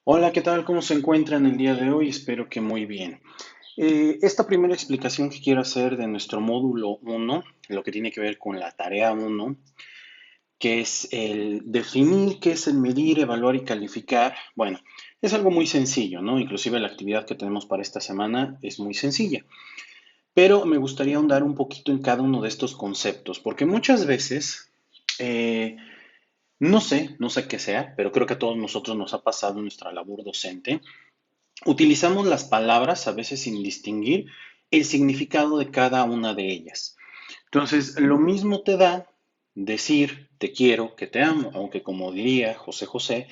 Hola, ¿qué tal? ¿Cómo se encuentran el día de hoy? Espero que muy bien. Esta primera explicación que quiero hacer de nuestro módulo uno, lo que tiene que ver con la tarea uno, que es el definir qué es el medir, evaluar y calificar. Bueno, es algo muy sencillo, ¿no? Inclusive la actividad que tenemos para esta semana es muy sencilla. Pero me gustaría ahondar un poquito en cada uno de estos conceptos, porque muchas veces eh, no sé qué sea, pero creo que a todos nosotros nos ha pasado en nuestra labor docente. Utilizamos las palabras a veces sin distinguir el significado de cada una de ellas. Entonces, lo mismo te da decir te quiero, que te amo, aunque como diría José José,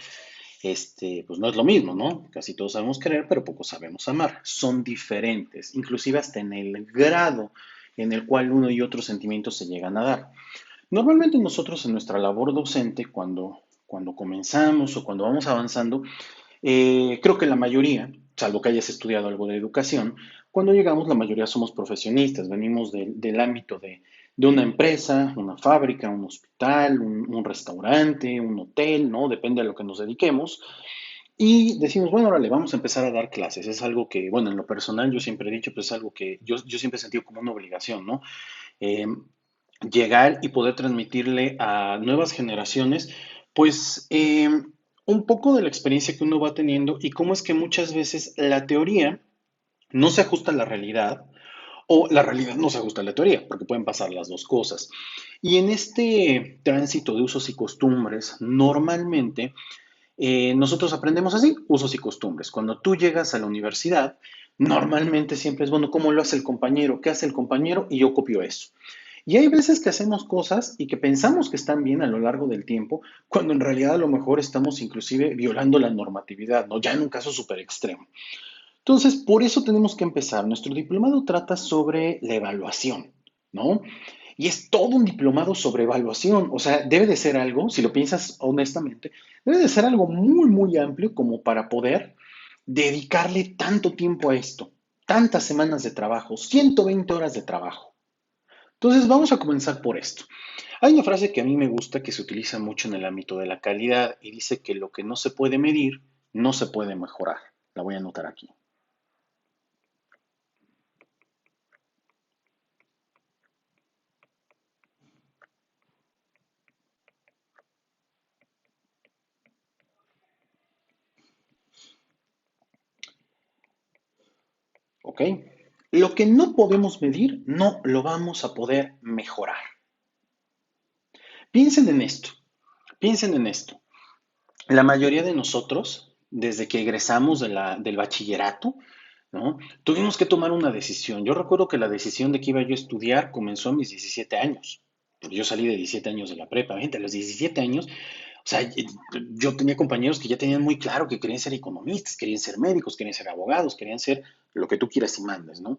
pues no es lo mismo, ¿no? Casi todos sabemos querer, pero poco sabemos amar. Son diferentes, inclusive hasta en el grado en el cual uno y otro sentimientos se llegan a dar. Normalmente nosotros en nuestra labor docente, cuando comenzamos o cuando vamos avanzando, creo que la mayoría, salvo que hayas estudiado algo de educación, cuando llegamos la mayoría somos profesionistas, venimos del ámbito de una empresa, una fábrica, un hospital, un restaurante, un hotel, ¿no? Depende de lo que nos dediquemos. Y decimos, bueno, ahora le vamos a empezar a dar clases. Es algo que, bueno, en lo personal yo siempre he dicho, pues es algo que yo siempre he sentido como una obligación, ¿no? Eh, Llegar y poder transmitirle a nuevas generaciones, pues un poco de la experiencia que uno va teniendo y cómo es que muchas veces la teoría no se ajusta a la realidad o la realidad no se ajusta a la teoría, porque pueden pasar las dos cosas. Y en este tránsito de usos y costumbres, normalmente nosotros aprendemos así, usos y costumbres. Cuando tú llegas a la universidad, normalmente siempre es, bueno, ¿cómo lo hace el compañero? ¿Qué hace el compañero? Y yo copio eso. Y hay veces que hacemos cosas y que pensamos que están bien a lo largo del tiempo, cuando en realidad a lo mejor estamos inclusive violando la normatividad, ¿no? Ya en un caso súper extremo. Entonces, por eso tenemos que empezar. Nuestro diplomado trata sobre la evaluación, ¿no? Y es todo un diplomado sobre evaluación. O sea, debe de ser algo, si lo piensas honestamente, debe de ser algo muy, muy amplio como para poder dedicarle tanto tiempo a esto. Tantas semanas de trabajo, 120 horas de trabajo. Entonces, vamos a comenzar por esto. Hay una frase que a mí me gusta que se utiliza mucho en el ámbito de la calidad y dice que lo que no se puede medir no se puede mejorar. La voy a anotar aquí. ¿Ok? Lo que no podemos medir no lo vamos a poder mejorar. Piensen en esto, piensen en esto. La mayoría de nosotros, desde que egresamos del bachillerato, ¿no? Tuvimos que tomar una decisión. Yo recuerdo que la decisión de que iba yo a estudiar comenzó a mis 17 años. Porque yo salí de 17 años de la prepa. Gente, a los 17 años, o sea, yo tenía compañeros que ya tenían muy claro que querían ser economistas, querían ser médicos, querían ser abogados, querían ser lo que tú quieras y mandes, ¿no?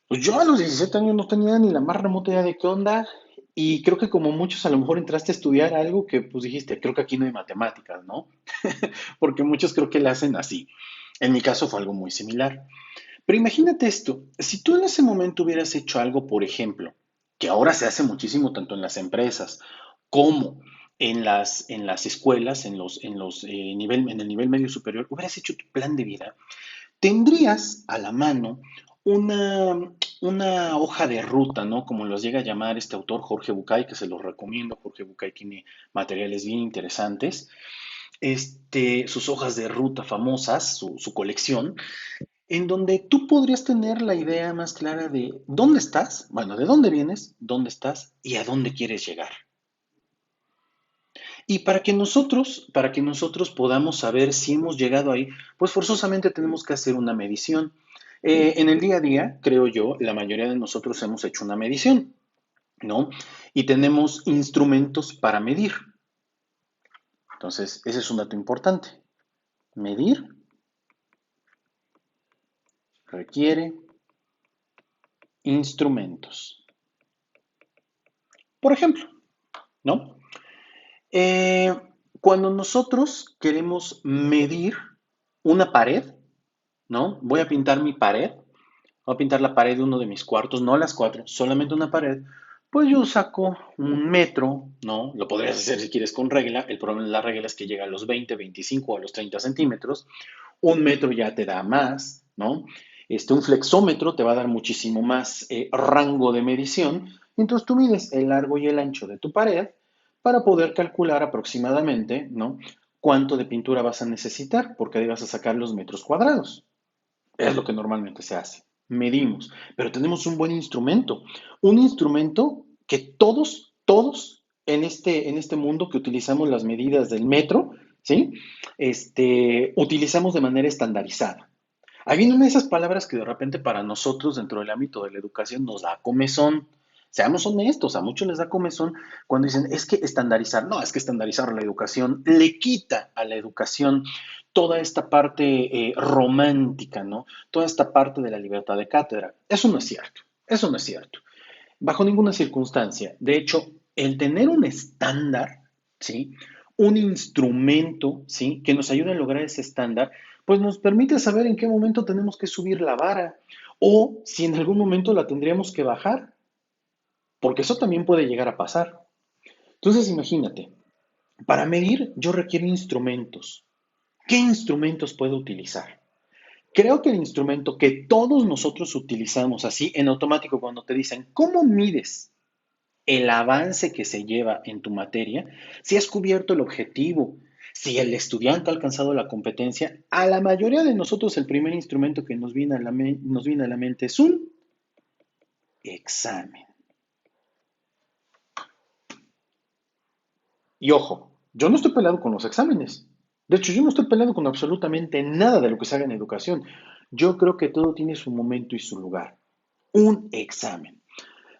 Pues yo a los 17 años no tenía ni la más remota idea de qué onda y creo que como muchos a lo mejor entraste a estudiar algo que pues dijiste, creo que aquí no hay matemáticas, ¿no? Porque muchos creo que le hacen así. En mi caso fue algo muy similar. Pero imagínate esto, si tú en ese momento hubieras hecho algo, por ejemplo, que ahora se hace muchísimo tanto en las empresas como en las escuelas, en el nivel medio superior, hubieras hecho tu plan de vida, tendrías a la mano una, una hoja de ruta, ¿no? Como los llega a llamar este autor Jorge Bucay, que se los recomiendo. Jorge Bucay tiene materiales bien interesantes. Sus hojas de ruta famosas, su colección, en donde tú podrías tener la idea más clara de dónde estás, bueno, de dónde vienes, dónde estás y a dónde quieres llegar. Y para que nosotros podamos saber si hemos llegado ahí, pues forzosamente tenemos que hacer una medición. En el día a día, creo yo, la mayoría de nosotros hemos hecho una medición, ¿no? Y tenemos instrumentos para medir. Entonces, ese es un dato importante. Medir requiere instrumentos. Por ejemplo, ¿no? Eh, Cuando nosotros queremos medir una pared, ¿no? Voy a pintar mi pared. Voy a pintar la pared de uno de mis cuartos, no las cuatro, solamente una pared. Pues yo saco un metro, ¿no? Lo podrías hacer si quieres con regla. El problema de la regla es que llega a los 20, 25 o a los 30 centímetros. Un metro ya te da más, ¿no? Un flexómetro te va a dar muchísimo más rango de medición. Entonces tú mides el largo y el ancho de tu pared para poder calcular aproximadamente, ¿no? Cuánto de pintura vas a necesitar, porque ahí vas a sacar los metros cuadrados. Es lo que normalmente se hace. Medimos, pero tenemos un instrumento que todos en este mundo que utilizamos las medidas del metro, ¿sí? Utilizamos de manera estandarizada. Ahí vienen esas palabras que de repente para nosotros dentro del ámbito de la educación nos da comezón. Seamos honestos, a muchos les da comezón cuando dicen, es que estandarizar, no, es que estandarizar la educación le quita a la educación toda esta parte romántica, ¿no? Toda esta parte de la libertad de cátedra. Eso no es cierto, eso no es cierto. Bajo ninguna circunstancia. De hecho, el tener un estándar, ¿sí? Un instrumento, ¿sí? Que nos ayude a lograr ese estándar, pues nos permite saber en qué momento tenemos que subir la vara o si en algún momento la tendríamos que bajar, porque eso también puede llegar a pasar. Entonces, imagínate, para medir yo requiero instrumentos. ¿Qué instrumentos puedo utilizar? Creo que el instrumento que todos nosotros utilizamos así en automático cuando te dicen, ¿cómo mides el avance que se lleva en tu materia, si has cubierto el objetivo, si el estudiante ha alcanzado la competencia? A la mayoría de nosotros el primer instrumento que nos viene a la mente es un examen. Y ojo, yo no estoy peleado con los exámenes. De hecho, yo no estoy peleado con absolutamente nada de lo que se haga en educación. Yo creo que todo tiene su momento y su lugar. Un examen.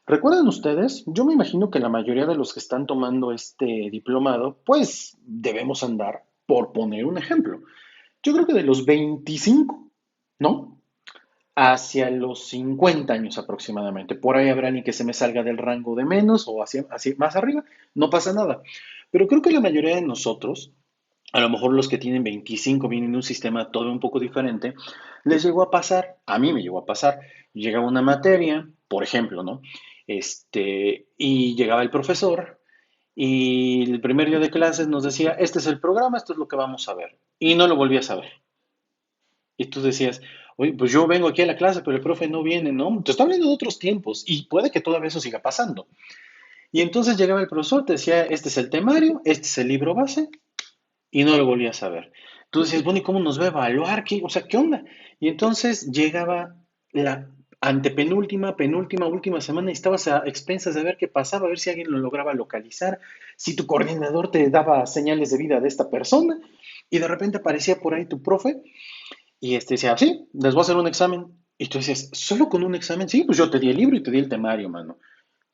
¿Recuerdan ustedes? Yo me imagino que la mayoría de los que están tomando este diplomado, pues debemos andar, por poner un ejemplo. Yo creo que de los 25, ¿no? Hacia los 50 años aproximadamente. Por ahí habrá ni que se me salga del rango de menos o hacia más arriba, no pasa nada. Pero creo que la mayoría de nosotros, a lo mejor los que tienen 25 vienen de un sistema todo un poco diferente, les llegó a pasar, a mí me llegó a pasar, llegaba una materia, por ejemplo, ¿no? Y llegaba el profesor y el primer día de clases nos decía, este es el programa, esto es lo que vamos a ver. Y no lo volví a saber. Y tú decías, oye, pues yo vengo aquí a la clase, pero el profe no viene, ¿no? Te está hablando de otros tiempos y puede que todavía eso siga pasando. Y entonces llegaba el profesor, te decía, este es el temario, este es el libro base, y no lo volvías a ver. Tú decías, bueno, ¿y cómo nos va a evaluar? ¿Qué, o sea, ¿qué onda? Y entonces llegaba la antepenúltima, penúltima, última semana y estabas a expensas de ver qué pasaba, a ver si alguien lo lograba localizar, si tu coordinador te daba señales de vida de esta persona, y de repente aparecía por ahí tu profe y decía, sí, les voy a hacer un examen. Y tú decías, ¿solo con un examen? Sí, pues yo te di el libro y te di el temario, mano.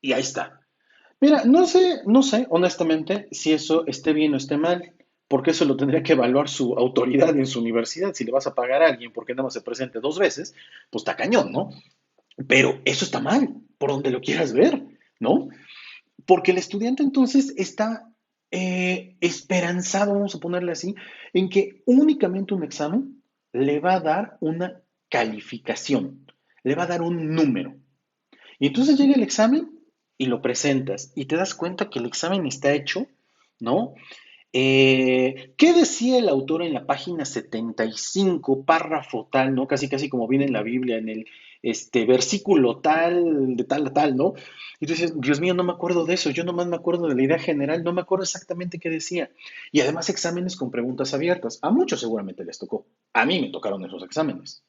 Y ahí está. Mira, no sé, honestamente, si eso esté bien o esté mal, porque eso lo tendría que evaluar su autoridad en su universidad. Si le vas a pagar a alguien porque nada más se presente 2 veces, pues está cañón, ¿no? Pero eso está mal, por donde lo quieras ver, ¿no? Porque el estudiante entonces está esperanzado, vamos a ponerle así, en que únicamente un examen le va a dar una calificación, le va a dar un número. Y entonces llega el examen y lo presentas y te das cuenta que el examen está hecho, ¿no? ¿Qué decía el autor en la página 75, párrafo tal, ¿no? Casi, casi como viene en la Biblia, en el versículo tal, de tal a tal, ¿no? Y tú dices, Dios mío, no me acuerdo de eso, yo nomás me acuerdo de la idea general, no me acuerdo exactamente qué decía. Y además exámenes con preguntas abiertas. A muchos seguramente les tocó. A mí me tocaron esos exámenes.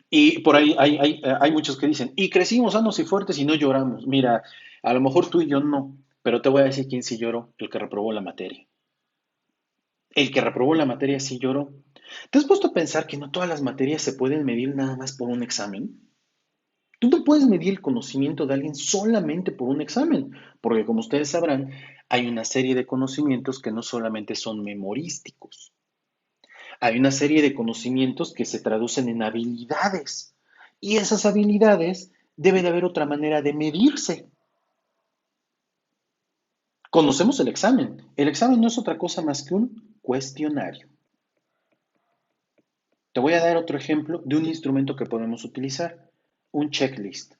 Y por ahí hay muchos que dicen, y crecimos sanos y fuertes y no lloramos. Mira, a lo mejor tú y yo no, pero te voy a decir quién sí lloró, el que reprobó la materia. El que reprobó la materia sí lloró. ¿Te has puesto a pensar que no todas las materias se pueden medir nada más por un examen? Tú no puedes medir el conocimiento de alguien solamente por un examen, porque como ustedes sabrán, hay una serie de conocimientos que no solamente son memorísticos, hay una serie de conocimientos que se traducen en habilidades. Y esas habilidades debe de haber otra manera de medirse. Conocemos el examen. El examen no es otra cosa más que un cuestionario. Te voy a dar otro ejemplo de un instrumento que podemos utilizar, un checklist.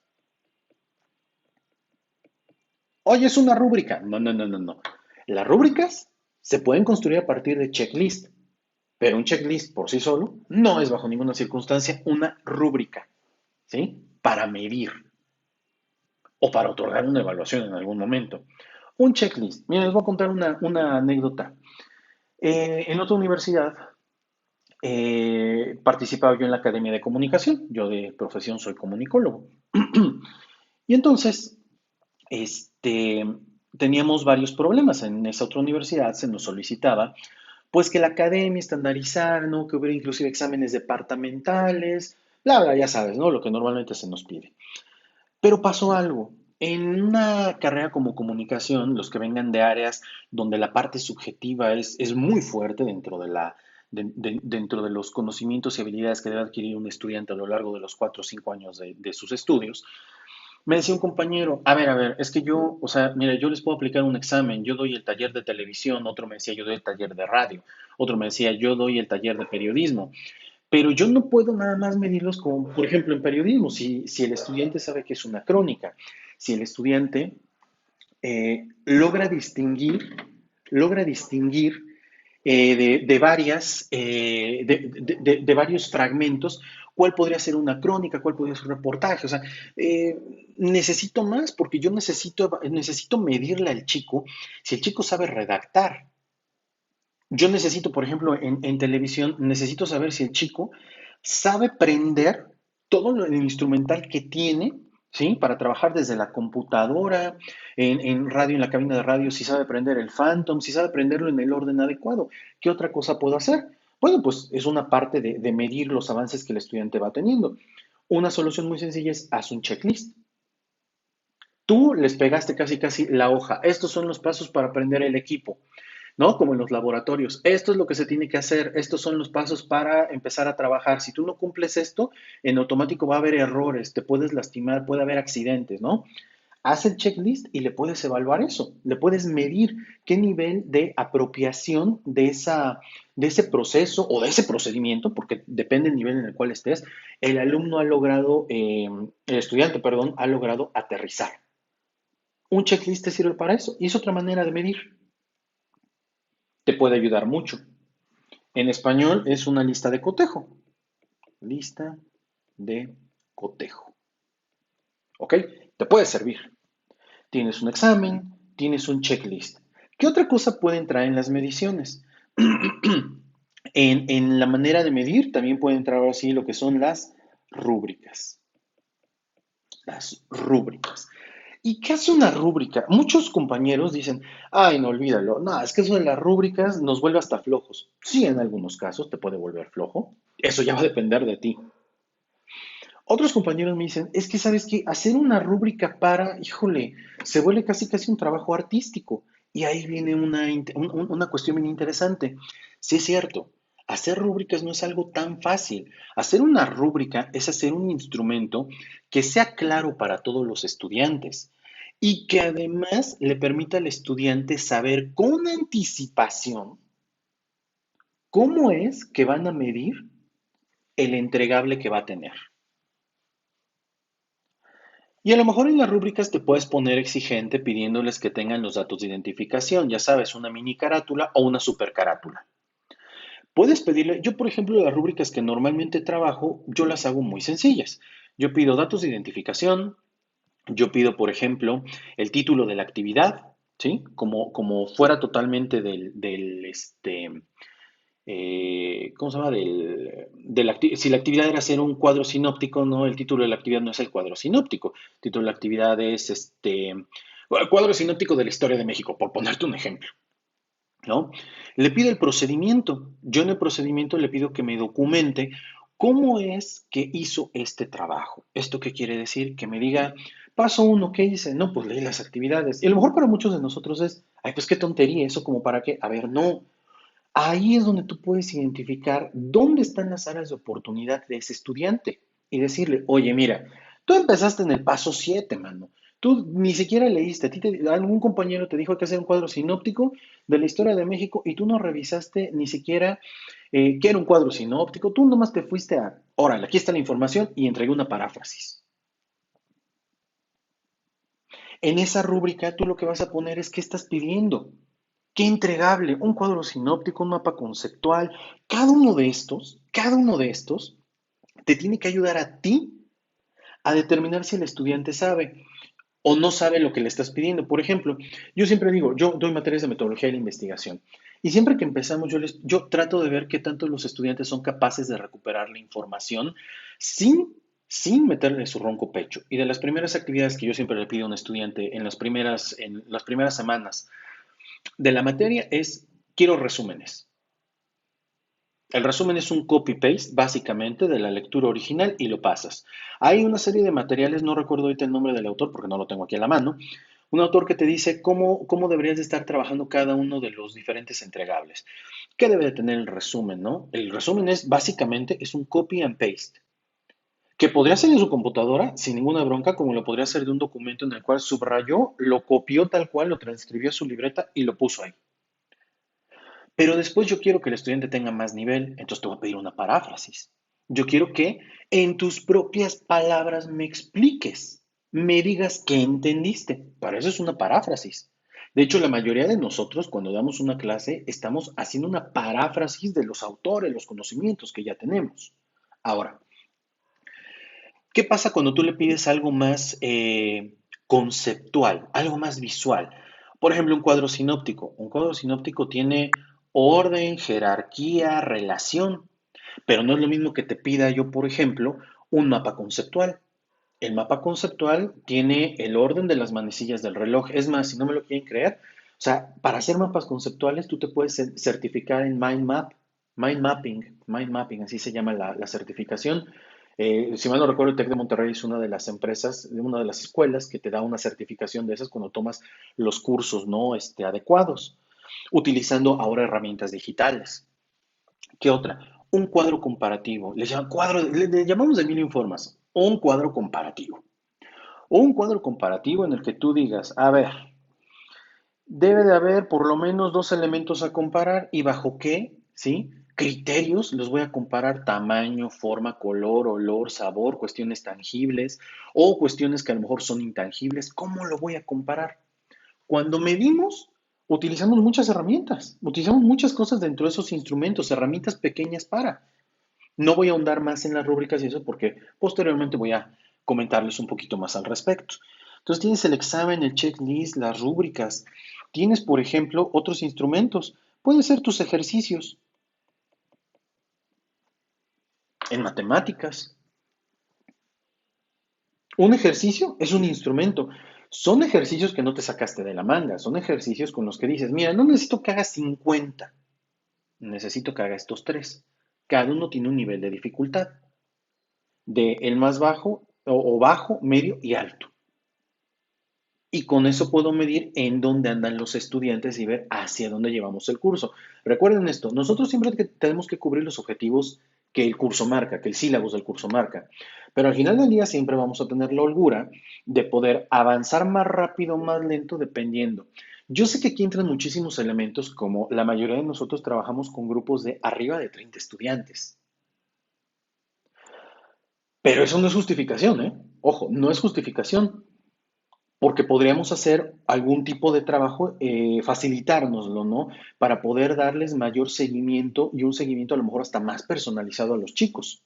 Oye, es una rúbrica. No, no, no, no, no. Las rúbricas se pueden construir a partir de checklist, pero un checklist por sí solo no es bajo ninguna circunstancia una rúbrica, ¿sí? Para medir o para otorgar una evaluación en algún momento. Un checklist. Miren, les voy a contar una anécdota. En otra universidad participaba yo en la Academia de Comunicación. Yo de profesión soy comunicólogo. Y entonces, este, teníamos varios problemas. En esa otra universidad se nos solicitaba, pues que la academia estandarizara, ¿no? Que hubiera inclusive exámenes departamentales, bla, bla, ya sabes, ¿no? Lo que normalmente se nos pide. Pero pasó algo. En una carrera como comunicación, los que vengan de áreas donde la parte subjetiva es muy fuerte dentro dentro de los conocimientos y habilidades que debe adquirir un estudiante a lo largo de los 4 o 5 años de sus estudios, me decía un compañero, a ver, es que yo, o sea, mira, yo les puedo aplicar un examen, yo doy el taller de televisión, otro me decía, yo doy el taller de radio, otro me decía, yo doy el taller de periodismo, pero yo no puedo nada más medirlos como, por ejemplo, en periodismo, si el estudiante sabe que es una crónica, si el estudiante logra distinguir de varias, de varios fragmentos, cuál podría ser una crónica, cuál podría ser un reportaje. O sea, eh, necesito más porque yo necesito medirle al chico si el chico sabe redactar. Yo necesito, por ejemplo, en televisión, necesito saber si el chico sabe prender todo el instrumental que tiene, ¿sí? Para trabajar desde la computadora, en radio, en la cabina de radio, si sabe prender el Phantom, si sabe prenderlo en el orden adecuado. ¿Qué otra cosa puedo hacer? Bueno, pues es una parte de medir los avances que el estudiante va teniendo. Una solución muy sencilla es haz un checklist. Tú les pegaste casi casi la hoja. Estos son los pasos para aprender el equipo. ¿No? Como en los laboratorios. Esto es lo que se tiene que hacer, estos son los pasos para empezar a trabajar. Si tú no cumples esto, en automático va a haber errores, te puedes lastimar, puede haber accidentes, ¿no? Haz el checklist y le puedes evaluar eso, le puedes medir qué nivel de apropiación de ese proceso o de ese procedimiento, porque depende del nivel en el cual estés, el alumno ha logrado, el estudiante, perdón, ha logrado aterrizar. Un checklist te sirve para eso y es otra manera de medir, te puede ayudar mucho. En español es una lista de cotejo. Lista de cotejo. ¿Ok? Te puede servir. Tienes un examen, tienes un checklist. ¿Qué otra cosa puede entrar en las mediciones? En la manera de medir también puede entrar ahora sí lo que son las rúbricas. Las rúbricas. ¿Y qué hace una rúbrica? Muchos compañeros dicen, ay, no olvídalo. No, es que eso de las rúbricas nos vuelve hasta flojos. Sí, en algunos casos te puede volver flojo. Eso ya va a depender de ti. Otros compañeros me dicen, es que sabes que hacer una rúbrica para, híjole, se vuelve casi casi un trabajo artístico. Y ahí viene una cuestión bien interesante. Sí es cierto, hacer rúbricas no es algo tan fácil. Hacer una rúbrica es hacer un instrumento que sea claro para todos los estudiantes y que además le permita al estudiante saber con anticipación cómo es que van a medir el entregable que va a tener. Y a lo mejor en las rúbricas te puedes poner exigente pidiéndoles que tengan los datos de identificación, ya sabes, una mini carátula o una super carátula. Puedes pedirle, yo por ejemplo, las rúbricas que normalmente trabajo, yo las hago muy sencillas. Yo pido datos de identificación, yo pido, por ejemplo, el título de la actividad, ¿sí? Como fuera totalmente ¿cómo se llama? Si la actividad era hacer un cuadro sinóptico, no, el título de la actividad no es el cuadro sinóptico. El título de la actividad es bueno, el cuadro sinóptico de la historia de México, por ponerte un ejemplo, ¿no? Le pido el procedimiento. Yo en el procedimiento le pido que me documente cómo es que hizo este trabajo. ¿Esto qué quiere decir? Que me diga, paso uno, ¿qué hice? No, pues leí las actividades. Y a lo mejor para muchos de nosotros es, ay, pues qué tontería, eso como para qué. A ver, no. Ahí es donde tú puedes identificar dónde están las áreas de oportunidad de ese estudiante y decirle, oye, mira, tú empezaste en el paso 7, mano. Tú ni siquiera leíste, algún compañero te dijo que hacer un cuadro sinóptico de la historia de México y tú no revisaste ni siquiera qué era un cuadro sinóptico. Tú nomás te fuiste a, órale, aquí está la información y entregué una paráfrasis. En esa rúbrica tú lo que vas a poner es qué estás pidiendo, qué entregable, un cuadro sinóptico, un mapa conceptual. Cada uno de estos te tiene que ayudar a ti a determinar si el estudiante sabe o no sabe lo que le estás pidiendo. Por ejemplo, yo siempre digo, yo doy materias de metodología de la investigación y siempre que empezamos yo trato de ver qué tanto los estudiantes son capaces de recuperar la información sin meterle su ronco pecho. Y de las primeras actividades que yo siempre le pido a un estudiante en las primeras semanas de la materia es, quiero resúmenes. El resumen es un copy-paste, básicamente, de la lectura original y lo pasas. Hay una serie de materiales, no recuerdo ahorita el nombre del autor porque no lo tengo aquí a la mano, un autor que te dice cómo deberías de estar trabajando cada uno de los diferentes entregables. ¿Qué debe de tener el resumen, no? El resumen es, básicamente, es un copy and paste, que podría ser en su computadora sin ninguna bronca, como lo podría ser de un documento en el cual subrayó, lo copió tal cual, lo transcribió a su libreta y lo puso ahí. Pero después yo quiero que el estudiante tenga más nivel, entonces te voy a pedir una paráfrasis. Yo quiero que en tus propias palabras me expliques, me digas qué entendiste. Para eso es una paráfrasis. De hecho, la mayoría de nosotros cuando damos una clase estamos haciendo una paráfrasis de los autores, los conocimientos que ya tenemos. Ahora, ¿qué pasa cuando tú le pides algo más conceptual, algo más visual? Por ejemplo, un cuadro sinóptico. Un cuadro sinóptico tiene orden, jerarquía, relación, pero no es lo mismo que te pida yo, por ejemplo, un mapa conceptual. El mapa conceptual tiene el orden de las manecillas del reloj. Es más, si no me lo quieren creer, o sea, para hacer mapas conceptuales tú te puedes certificar en Mind Mapping, así se llama la certificación. Si mal no recuerdo, el TEC de Monterrey es una de las empresas, una de las escuelas que te da una certificación de esas cuando tomas los cursos no adecuados, utilizando ahora herramientas digitales. ¿Qué otra? Un cuadro comparativo. Le llamamos de mil formas. Un cuadro comparativo. O un cuadro comparativo en el que tú digas, a ver, debe de haber por lo menos dos elementos a comparar y bajo qué, ¿sí? Criterios, los voy a comparar tamaño, forma, color, olor, sabor, cuestiones tangibles o cuestiones que a lo mejor son intangibles. ¿Cómo lo voy a comparar? Cuando medimos, utilizamos muchas herramientas, utilizamos muchas cosas dentro de esos instrumentos, herramientas pequeñas para. No voy a ahondar más en las rúbricas y eso porque posteriormente voy a comentarles un poquito más al respecto. Entonces tienes el examen, el checklist, las rúbricas. Tienes, por ejemplo, otros instrumentos. Pueden ser tus ejercicios en matemáticas. Un ejercicio es un instrumento. Son ejercicios que no te sacaste de la manga. Son ejercicios con los que dices, mira, no necesito que hagas 50. Necesito que haga estos tres. Cada uno tiene un nivel de dificultad. De el más bajo o bajo, medio y alto. Y con eso puedo medir en dónde andan los estudiantes y ver hacia dónde llevamos el curso. Recuerden esto, nosotros siempre tenemos que cubrir los objetivos que el curso marca, que el sílabus del curso marca. Pero al final del día siempre vamos a tener la holgura de poder avanzar más rápido o más lento dependiendo. Yo sé que aquí entran muchísimos elementos, como la mayoría de nosotros trabajamos con grupos de arriba de 30 estudiantes. Pero eso no es justificación, ¿eh? Ojo, no es justificación, porque podríamos hacer algún tipo de trabajo, facilitárnoslo, ¿no? Para poder darles mayor seguimiento y un seguimiento a lo mejor hasta más personalizado a los chicos.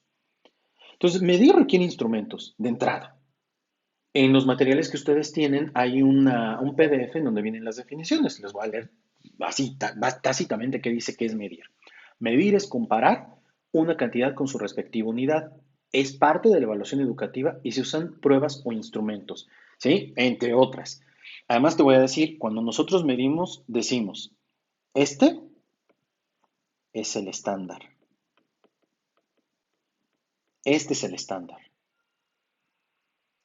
Entonces, medir requiere instrumentos de entrada. En los materiales que ustedes tienen hay un PDF en donde vienen las definiciones. Les voy a leer así tácitamente qué dice que es medir. Medir es comparar una cantidad con su respectiva unidad. Es parte de la evaluación educativa y se usan pruebas o instrumentos, ¿sí? Entre otras. Además, te voy a decir, cuando nosotros medimos, decimos, este es el estándar. Este es el estándar.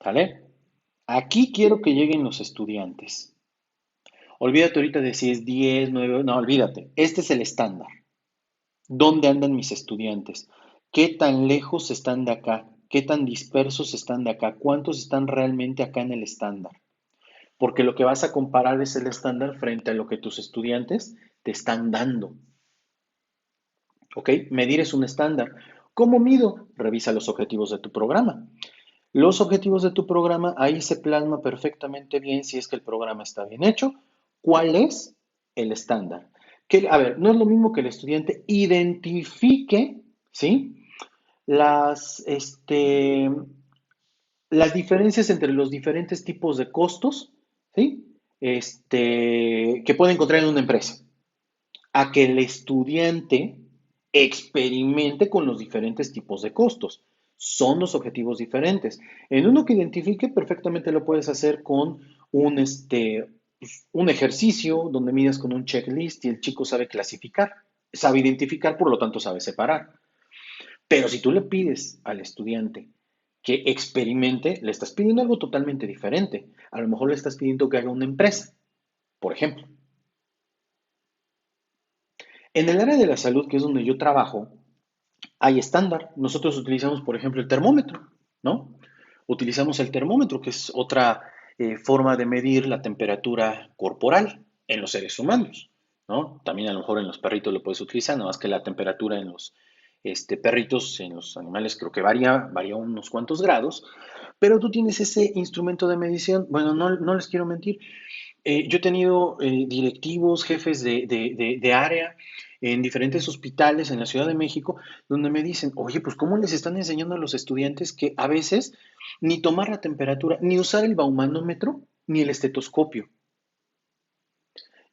¿Sale? Aquí quiero que lleguen los estudiantes. Olvídate ahorita de si es 10, 9, no, olvídate. Este es el estándar. ¿Dónde andan mis estudiantes? ¿Qué tan lejos están de acá? ¿Qué tan dispersos están de acá? ¿Cuántos están realmente acá en el estándar? Porque lo que vas a comparar es el estándar frente a lo que tus estudiantes te están dando. ¿Ok? Medir es un estándar. ¿Cómo mido? Revisa los objetivos de tu programa. Los objetivos de tu programa, ahí se plasma perfectamente bien si es que el programa está bien hecho. ¿Cuál es el estándar? Que, a ver, no es lo mismo que el estudiante identifique, ¿sí? Las, este, las diferencias entre los diferentes tipos de costos, ¿sí? Que puede encontrar en una empresa, a que el estudiante experimente con los diferentes tipos de costos. Son los objetivos diferentes. En uno que identifique, perfectamente lo puedes hacer con un ejercicio donde mides con un checklist y el chico sabe clasificar, sabe identificar, por lo tanto sabe separar. Pero si tú le pides al estudiante que experimente, le estás pidiendo algo totalmente diferente. A lo mejor le estás pidiendo que haga una empresa, por ejemplo. En el área de la salud, que es donde yo trabajo, hay estándar. Nosotros utilizamos, por ejemplo, el termómetro, ¿no? Utilizamos el termómetro, que es otra forma de medir la temperatura corporal en los seres humanos, ¿no? También a lo mejor en los perritos lo puedes utilizar, nada más que la temperatura en los perritos, en los animales creo que varía unos cuantos grados, pero tú tienes ese instrumento de medición. Bueno, no les quiero mentir, yo he tenido directivos, jefes de área en diferentes hospitales en la Ciudad de México, donde me dicen, oye, pues ¿cómo les están enseñando a los estudiantes que a veces ni tomar la temperatura, ni usar el baumanómetro, ni el estetoscopio?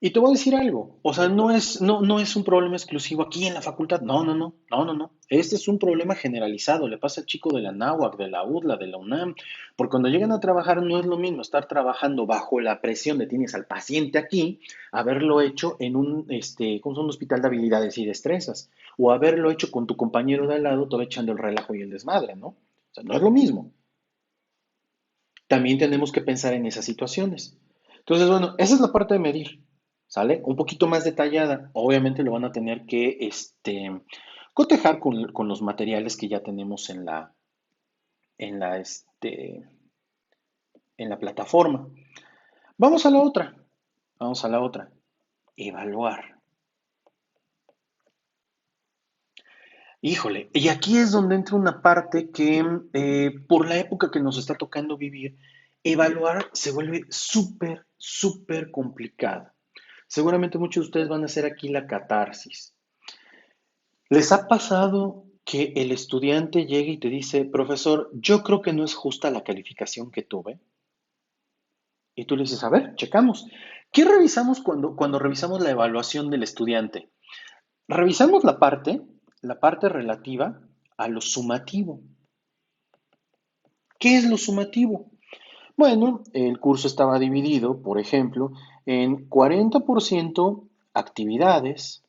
Y te voy a decir algo, o sea, no es un problema exclusivo aquí en la facultad, no. Este es un problema generalizado, le pasa al chico de la náhuac, de la UDLA, de la UNAM, porque cuando llegan a trabajar no es lo mismo estar trabajando bajo la presión de tienes al paciente aquí, haberlo hecho en ¿cómo se llama? Un hospital de habilidades y destrezas, o haberlo hecho con tu compañero de al lado, todo echando el relajo y el desmadre, ¿no? O sea, no es lo mismo. También tenemos que pensar en esas situaciones. Entonces, bueno, esa es la parte de medir, ¿sale? Un poquito más detallada. Obviamente lo van a tener que cotejar con los materiales que ya tenemos en la, este, en la plataforma. Vamos a la otra. Vamos a la otra. Evaluar. Híjole, y aquí es donde entra una parte que por la época que nos está tocando vivir, evaluar se vuelve súper complicado. Seguramente muchos de ustedes van a hacer aquí la catarsis. ¿Les ha pasado que el estudiante llegue y te dice, profesor, yo creo que no es justa la calificación que tuve? Y tú le dices, a ver, checamos. ¿Qué revisamos cuando revisamos la evaluación del estudiante? Revisamos la parte relativa a lo sumativo. ¿Qué es lo sumativo? Bueno, el curso estaba dividido, por ejemplo, en 40% actividades,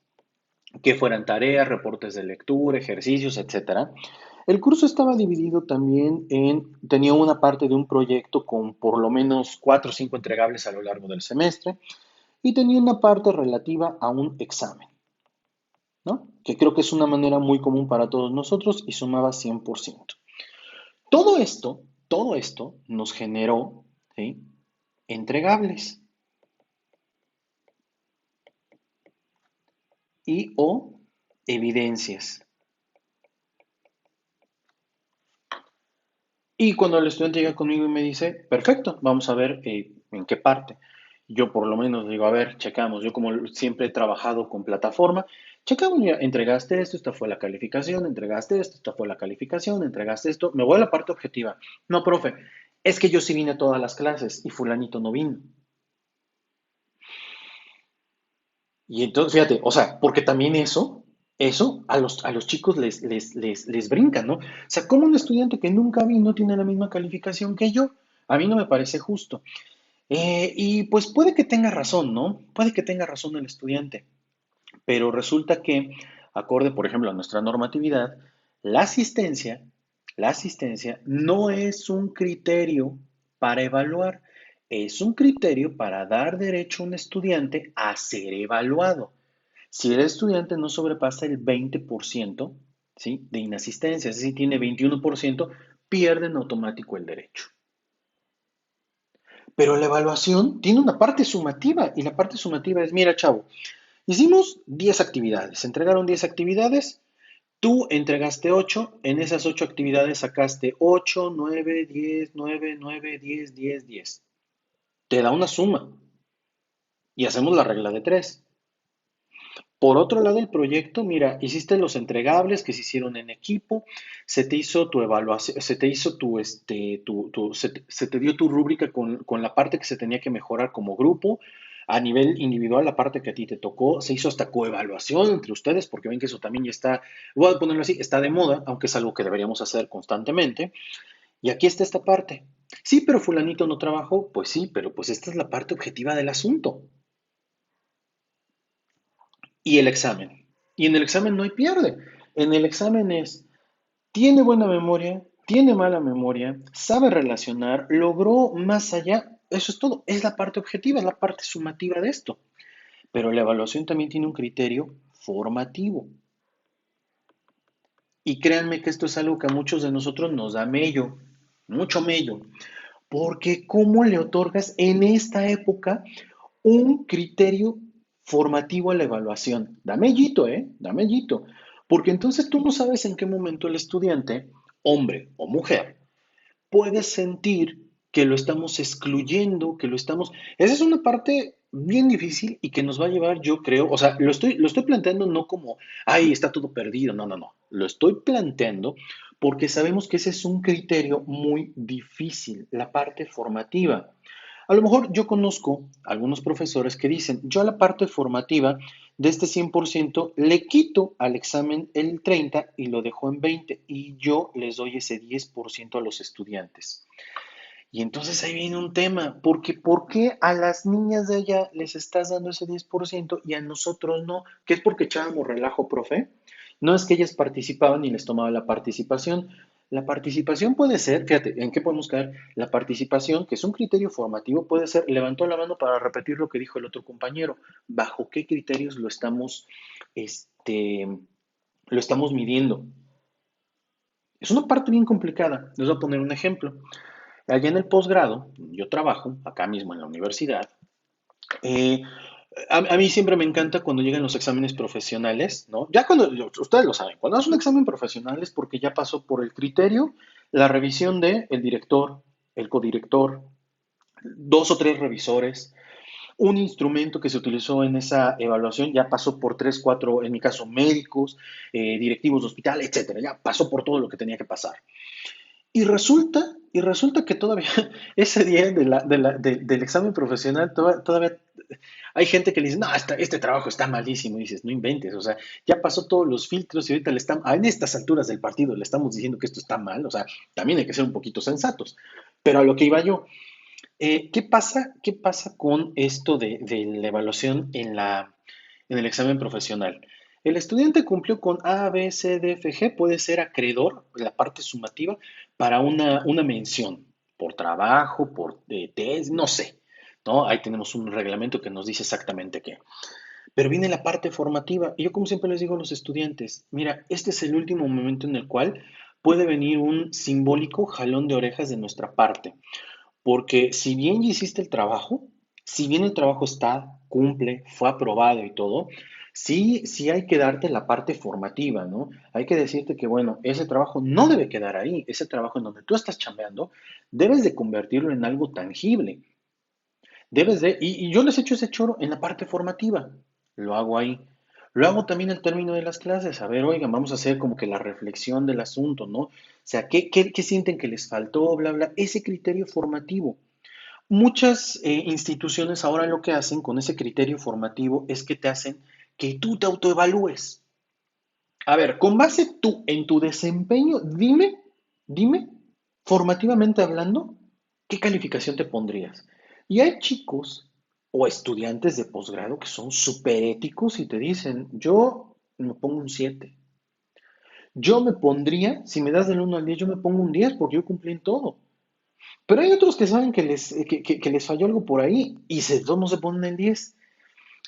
que fueran tareas, reportes de lectura, ejercicios, etcétera. El curso estaba dividido también tenía una parte de un proyecto con por lo menos 4 o 5 entregables a lo largo del semestre y tenía una parte relativa a un examen, ¿no? Que creo que es una manera muy común para todos nosotros y sumaba 100%. Todo esto nos generó, ¿sí? Entregables y o evidencias. Y cuando el estudiante llega conmigo y me dice, perfecto, vamos a ver en qué parte. Yo por lo menos digo, a ver, checamos. Yo como siempre he trabajado con plataforma, checamos, mira, entregaste esto, esta fue la calificación, entregaste esto, esta fue la calificación, entregaste esto. Me voy a la parte objetiva. No, profe, es que yo sí vine a todas las clases y fulanito no vino. Y entonces, fíjate, o sea, porque también eso a los chicos les brinca, ¿no? O sea, ¿cómo un estudiante que nunca vino tiene la misma calificación que yo? A mí no me parece justo. Y pues puede que tenga razón, ¿no? Puede que tenga razón el estudiante, pero resulta que, acorde, por ejemplo, a nuestra normatividad, la asistencia, la asistencia no es un criterio para evaluar, es un criterio para dar derecho a un estudiante a ser evaluado. Si el estudiante no sobrepasa el 20%, ¿sí? De inasistencia, es decir, tiene 21%, pierde en automático el derecho. Pero la evaluación tiene una parte sumativa y la parte sumativa es, mira, chavo, hicimos 10 actividades, se entregaron 10 actividades, Tú entregaste 8, en esas 8 actividades sacaste 8, 9, 10, 9, 9, 10, 10, 10. Te da una suma y hacemos la regla de 3. Por otro lado, el proyecto, mira, hiciste los entregables que se hicieron en equipo, se te hizo tu evaluación, se te hizo se te dio tu rúbrica con la parte que se tenía que mejorar como grupo. A nivel individual, la parte que a ti te tocó, se hizo hasta coevaluación entre ustedes, porque ven que eso también ya está, voy a ponerlo así, está de moda, aunque es algo que deberíamos hacer constantemente. Y aquí está esta parte. Sí, pero fulanito no trabajó, pues sí, pero pues esta es la parte objetiva del asunto. Y el examen. Y en el examen no hay pierde. En el examen es, tiene buena memoria, tiene mala memoria, sabe relacionar, logró más allá. Eso es todo. Es la parte objetiva, es la parte sumativa de esto. Pero la evaluación también tiene un criterio formativo. Y créanme que esto es algo que a muchos de nosotros nos da mello, mucho mello. Porque ¿cómo le otorgas en esta época un criterio formativo a la evaluación? Da mellito, ¿eh? Da mellito. Porque entonces tú no sabes en qué momento el estudiante, hombre o mujer, puede sentir que lo estamos excluyendo, que lo estamos... Esa es una parte bien difícil y que nos va a llevar, yo creo, o sea, lo estoy planteando no como, ay, está todo perdido, no, no, no. Lo estoy planteando porque sabemos que ese es un criterio muy difícil, la parte formativa. A lo mejor yo conozco algunos profesores que dicen, yo a la parte formativa de este 100% le quito al examen el 30 y lo dejo en 20 y yo les doy ese 10% a los estudiantes. Y entonces ahí viene un tema, porque ¿por qué a las niñas de allá les estás dando ese 10% y a nosotros no? ¿Qué es porque echábamos relajo, profe? No es que ellas participaban y les tomaba la participación. La participación puede ser, fíjate, ¿en qué podemos caer? La participación, que es un criterio formativo, puede ser, levantó la mano para repetir lo que dijo el otro compañero. ¿Bajo qué criterios este, lo estamos midiendo? Es una parte bien complicada. Les voy a poner un ejemplo. Allá en el posgrado, yo trabajo, acá mismo en la universidad. eh, a mí siempre me encanta cuando llegan los exámenes profesionales, ¿no? Ya cuando, ustedes lo saben, cuando haces un examen profesional es porque ya pasó por el criterio, la revisión de el director, el codirector, dos o tres revisores, un instrumento que se utilizó en esa evaluación ya pasó por tres, cuatro, en mi caso, médicos, directivos de hospital, etcétera. Ya pasó por todo lo que tenía que pasar. Y resulta que todavía ese día del examen profesional todavía hay gente que le dice, no, este trabajo está malísimo. Y dices, no inventes, o sea, ya pasó todos los filtros y ahorita en estas alturas del partido le estamos diciendo que esto está mal. O sea, también hay que ser un poquito sensatos. Pero a lo que iba yo, ¿qué pasa con esto de la evaluación en el examen profesional? El estudiante cumplió con A, B, C, D, F, G, puede ser acreedor, la parte sumativa, para una mención, por trabajo, por test, no sé, ¿no? Ahí tenemos un reglamento que nos dice exactamente qué. Pero viene la parte formativa, y yo como siempre les digo a los estudiantes, mira, este es el último momento en el cual puede venir un simbólico jalón de orejas de nuestra parte. Porque si bien ya hiciste el trabajo, si bien el trabajo está, cumple, fue aprobado y todo, sí, sí hay que darte la parte formativa, ¿no? Hay que decirte que, bueno, ese trabajo no debe quedar ahí, ese trabajo en donde tú estás chambeando, debes de convertirlo en algo tangible. Y yo les echo ese choro en la parte formativa, lo hago ahí. Lo hago también al término de las clases. A ver, oigan, vamos a hacer como que la reflexión del asunto, ¿no? O sea, ¿qué sienten que les faltó? Bla, bla. Ese criterio formativo. Muchas instituciones ahora lo que hacen con ese criterio formativo es que te hacen que tú te autoevalúes. A ver, con base tú en tu desempeño, dime, formativamente hablando, ¿qué calificación te pondrías? Y hay chicos o estudiantes de posgrado que son súper éticos y te dicen, yo me pongo un 7. Yo me pondría, si me das del 1 al 10, yo me pongo un 10 porque yo cumplí en todo. Pero hay otros que saben que les falló algo por ahí y no se ponen el 10.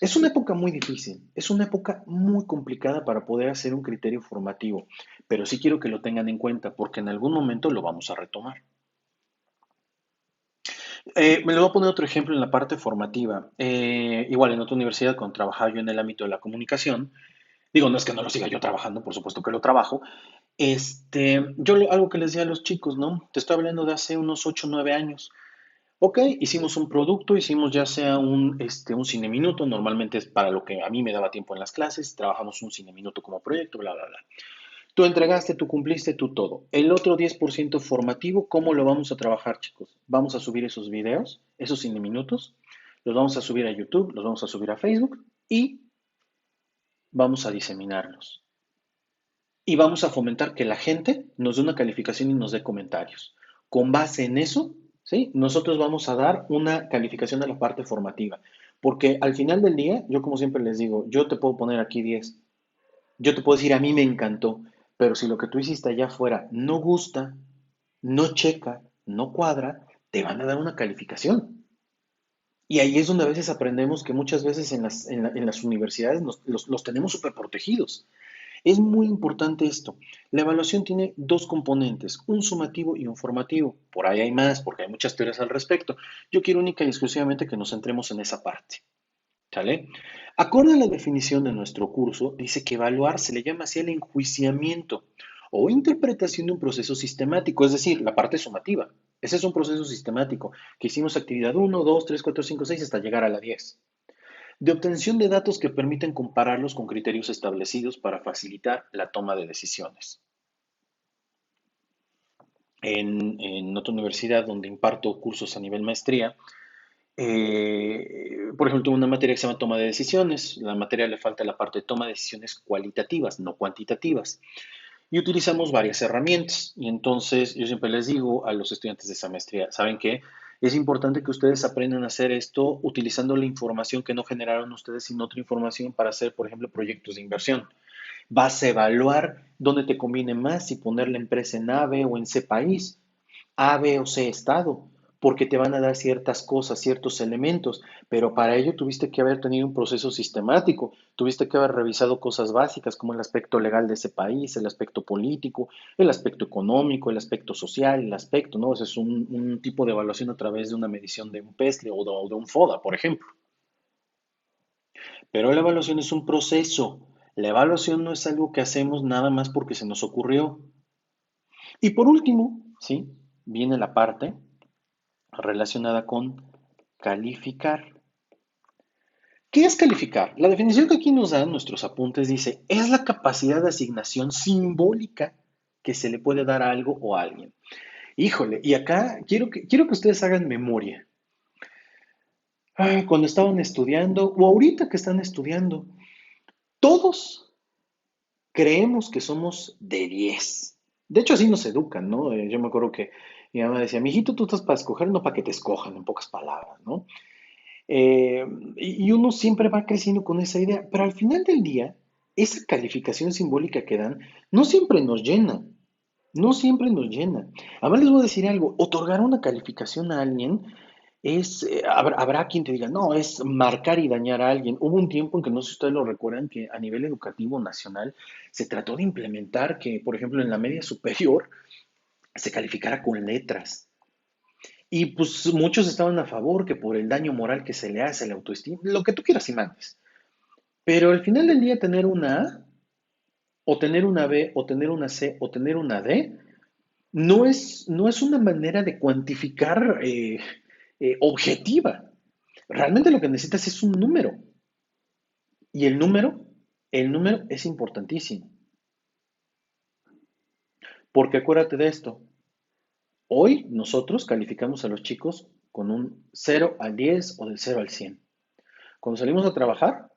Es una época muy difícil, es una época muy complicada para poder hacer un criterio formativo, pero sí quiero que lo tengan en cuenta porque en algún momento lo vamos a retomar. Me le voy a poner otro ejemplo en la parte formativa. Igual en otra universidad, cuando trabajaba yo en el ámbito de la comunicación, Digo, no es que no lo siga yo trabajando, por supuesto que lo trabajo. Algo que les decía a los chicos, ¿no? Te estoy hablando de hace unos 8 o 9 años. Ok, hicimos un producto, hicimos ya sea un cine minuto, normalmente es para lo que a mí me daba tiempo en las clases, trabajamos un cine minuto como proyecto, bla, bla, bla. Tú entregaste, tú cumpliste, tú todo. El otro 10% formativo, ¿cómo lo vamos a trabajar, chicos? Vamos a subir esos videos, esos cine minutos, los vamos a subir a YouTube, los vamos a subir a Facebook y vamos a diseminarlos. Y vamos a fomentar que la gente nos dé una calificación y nos dé comentarios. Con base en eso, ¿sí? Nosotros vamos a dar una calificación a la parte formativa. Porque al final del día, yo como siempre les digo, yo te puedo poner aquí 10. Yo te puedo decir, a mí me encantó, pero si lo que tú hiciste allá afuera no gusta, no checa, no cuadra, te van a dar una calificación. Y ahí es donde a veces aprendemos que muchas veces en las universidades los tenemos súper protegidos. Es muy importante esto. La evaluación tiene dos componentes, un sumativo y un formativo. Por ahí hay más, porque hay muchas teorías al respecto. Yo quiero única y exclusivamente que nos centremos en esa parte. ¿Sale? Acorde a la definición de nuestro curso, dice que evaluar se le llama así el enjuiciamiento o interpretación de un proceso sistemático, es decir, la parte sumativa. Ese es un proceso sistemático, que hicimos actividad 1, 2, 3, 4, 5, 6 hasta llegar a la 10 de obtención de datos que permiten compararlos con criterios establecidos para facilitar la toma de decisiones. En otra universidad donde imparto cursos a nivel maestría, por ejemplo, tengo una materia que se llama toma de decisiones. La materia le falta la parte de toma de decisiones cualitativas, no cuantitativas. Y utilizamos varias herramientas. Y entonces yo siempre les digo a los estudiantes de esa maestría, ¿saben qué? Es importante que ustedes aprendan a hacer esto utilizando la información que no generaron ustedes, sino otra información para hacer, por ejemplo, proyectos de inversión. Vas a evaluar dónde te conviene más, si poner la empresa en A, B o en C país, A, B o C estado, porque te van a dar ciertas cosas, ciertos elementos, pero para ello tuviste que haber tenido un proceso sistemático, tuviste que haber revisado cosas básicas como el aspecto legal de ese país, el aspecto político, el aspecto económico, el aspecto social, el aspecto, ¿no? Ese es un tipo de evaluación a través de una medición de un PESLE o de un FODA, por ejemplo. Pero la evaluación es un proceso. La evaluación no es algo que hacemos nada más porque se nos ocurrió. Y por último, ¿sí? Viene la parte relacionada con calificar. ¿Qué es calificar? La definición que aquí nos dan nuestros apuntes dice, es la capacidad de asignación simbólica que se le puede dar a algo o a alguien. Híjole, y acá quiero que ustedes hagan memoria. Cuando estaban estudiando, o ahorita que están estudiando, todos creemos que somos de 10. De hecho, así nos educan, ¿no? Yo me acuerdo que mi mamá decía, mijito, tú estás para escoger, no para que te escojan, en pocas palabras, ¿no? Eh, y uno siempre va creciendo con esa idea, pero al final del día, esa calificación simbólica que dan no siempre nos llena, no siempre nos llena. Además les voy a decir algo, otorgar una calificación a alguien habrá quien te diga, no, es marcar y dañar a alguien. Hubo un tiempo en que, no sé si ustedes lo recuerdan, que a nivel educativo nacional se trató de implementar que, por ejemplo, en la media superior se calificara con letras. Y pues muchos estaban a favor que por el daño moral que se le hace a la autoestima, lo que tú quieras y mandes. Pero al final del día tener una A, o tener una B, o tener una C, o tener una D, no es una manera de cuantificar objetiva. Realmente lo que necesitas es un número. Y el número es importantísimo. Porque acuérdate de esto. Hoy nosotros calificamos a los chicos con un 0 al 10 o del 0 al 100. Cuando salimos a trabajar,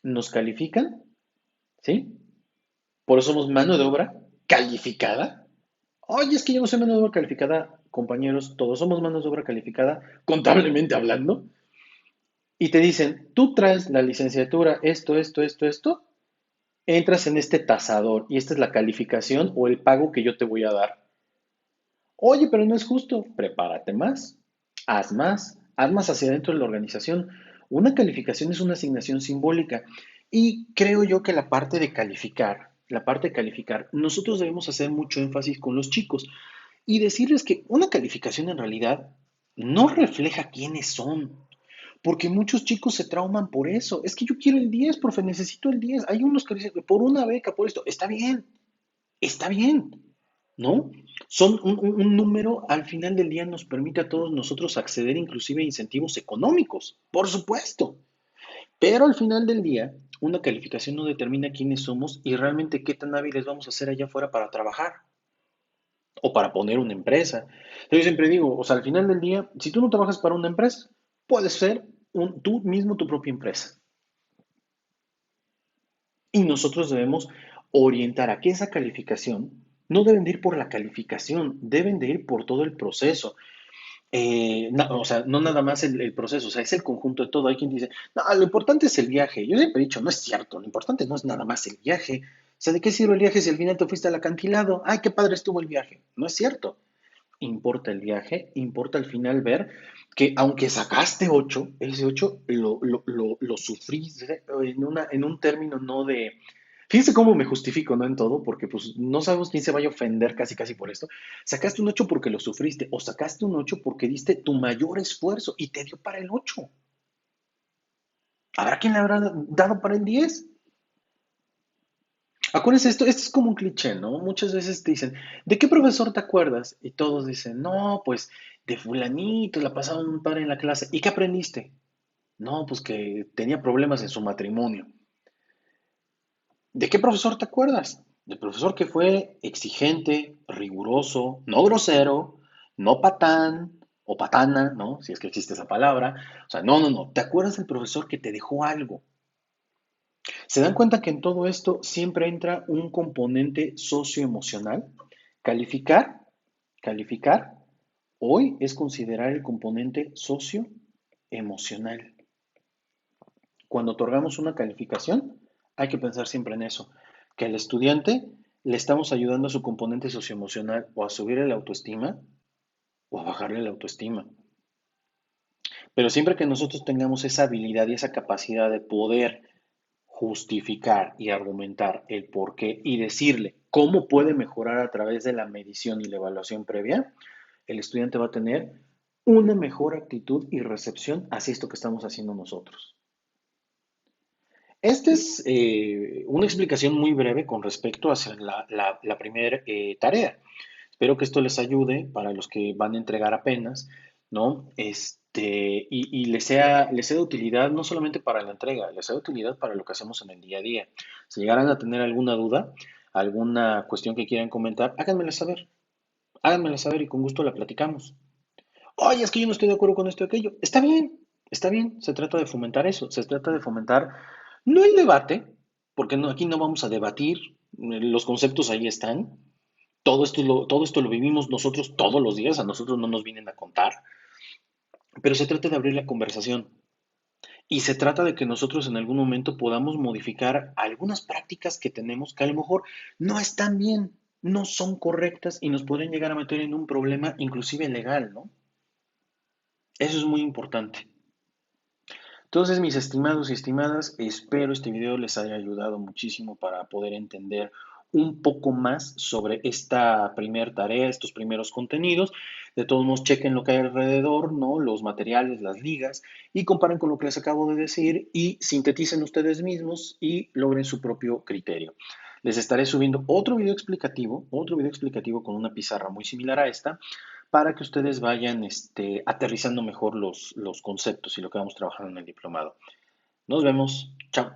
nos califican, ¿sí? Por eso somos mano de obra calificada. Oye, es que yo no soy mano de obra calificada, compañeros, todos somos manos de obra calificada, contablemente hablando, y te dicen, tú traes la licenciatura, esto, entras en este tasador y esta es la calificación o el pago que yo te voy a dar. Oye, pero no es justo, prepárate más, haz más hacia adentro de la organización. Una calificación es una asignación simbólica y creo yo que la parte de calificar, nosotros debemos hacer mucho énfasis con los chicos y decirles que una calificación en realidad no refleja quiénes son, Porque muchos chicos se trauman por eso. Es que yo quiero el 10, profe, necesito el 10. Hay unos que dicen, por una beca, por esto. Está bien, ¿no? Son un número, al final del día nos permite a todos nosotros acceder inclusive a incentivos económicos, por supuesto. Pero al final del día, una calificación no determina quiénes somos y realmente qué tan hábiles vamos a ser allá afuera para trabajar o para poner una empresa. Yo siempre digo, o sea, al final del día, si tú no trabajas para una empresa, puedes ser tú mismo tu propia empresa. Y nosotros debemos orientar a que esa calificación no deben de ir por la calificación, deben de ir por todo el proceso. O sea, no nada más el proceso, o sea, es el conjunto de todo. Hay quien dice, no, lo importante es el viaje. Yo siempre he dicho, no es cierto, lo importante no es nada más el viaje. O sea, ¿de qué sirve el viaje si al final te fuiste al acantilado? Ay, qué padre estuvo el viaje. No es cierto. Importa el viaje, importa al final ver que aunque sacaste 8, ese 8 lo sufriste en un término no de... Fíjense cómo me justifico, ¿no? En todo, porque pues no sabemos quién se vaya a ofender casi casi por esto. Sacaste un 8 porque lo sufriste, o sacaste un 8 porque diste tu mayor esfuerzo y te dio para el 8. ¿Habrá quien le habrá dado para el 10? Acuérdense, esto es como un cliché, ¿no? Muchas veces te dicen, ¿de qué profesor te acuerdas? Y todos dicen, no, pues de fulanito, la pasaban un padre en la clase. ¿Y qué aprendiste? No, pues que tenía problemas en su matrimonio. ¿De qué profesor te acuerdas? Del profesor que fue exigente, riguroso, no grosero, no patán o patana, ¿no? Si es que existe esa palabra. O sea, no. ¿Te acuerdas del profesor que te dejó algo? ¿Se dan cuenta que en todo esto siempre entra un componente socioemocional? Calificar, calificar, hoy es considerar el componente socioemocional. Cuando otorgamos una calificación, hay que pensar siempre en eso, que al estudiante le estamos ayudando a su componente socioemocional o a subir la autoestima o a bajarle la autoestima. Pero siempre que nosotros tengamos esa habilidad y esa capacidad de poder justificar y argumentar el por qué y decirle cómo puede mejorar a través de la medición y la evaluación previa, el estudiante va a tener una mejor actitud y recepción hacia esto que estamos haciendo nosotros. Esta es una explicación muy breve con respecto a la primera tarea. Espero que esto les ayude para los que van a entregar apenas, ¿no? Y les sea de utilidad no solamente para la entrega, les sea de utilidad para lo que hacemos en el día a día. Si llegaran a tener alguna duda, alguna cuestión que quieran comentar, háganmela saber y con gusto la platicamos. Oye, es que yo no estoy de acuerdo con esto y aquello. Está bien, se trata de fomentar eso, se trata de fomentar no el debate, porque aquí no vamos a debatir, los conceptos ahí están, todo esto lo vivimos nosotros todos los días, a nosotros no nos vienen a contar, pero se trata de abrir la conversación y se trata de que nosotros en algún momento podamos modificar algunas prácticas que tenemos que a lo mejor no están bien, no son correctas y nos pueden llegar a meter en un problema inclusive legal, ¿no? Eso es muy importante. Entonces, mis estimados y estimadas, espero este video les haya ayudado muchísimo para poder entender un poco más sobre esta primera tarea, estos primeros contenidos. De todos modos, chequen lo que hay alrededor, ¿no? Los materiales, las ligas, y comparen con lo que les acabo de decir y sinteticen ustedes mismos y logren su propio criterio. Les estaré subiendo otro video explicativo con una pizarra muy similar a esta, para que ustedes vayan aterrizando mejor los conceptos y lo que vamos trabajando en el diplomado. Nos vemos. Chao.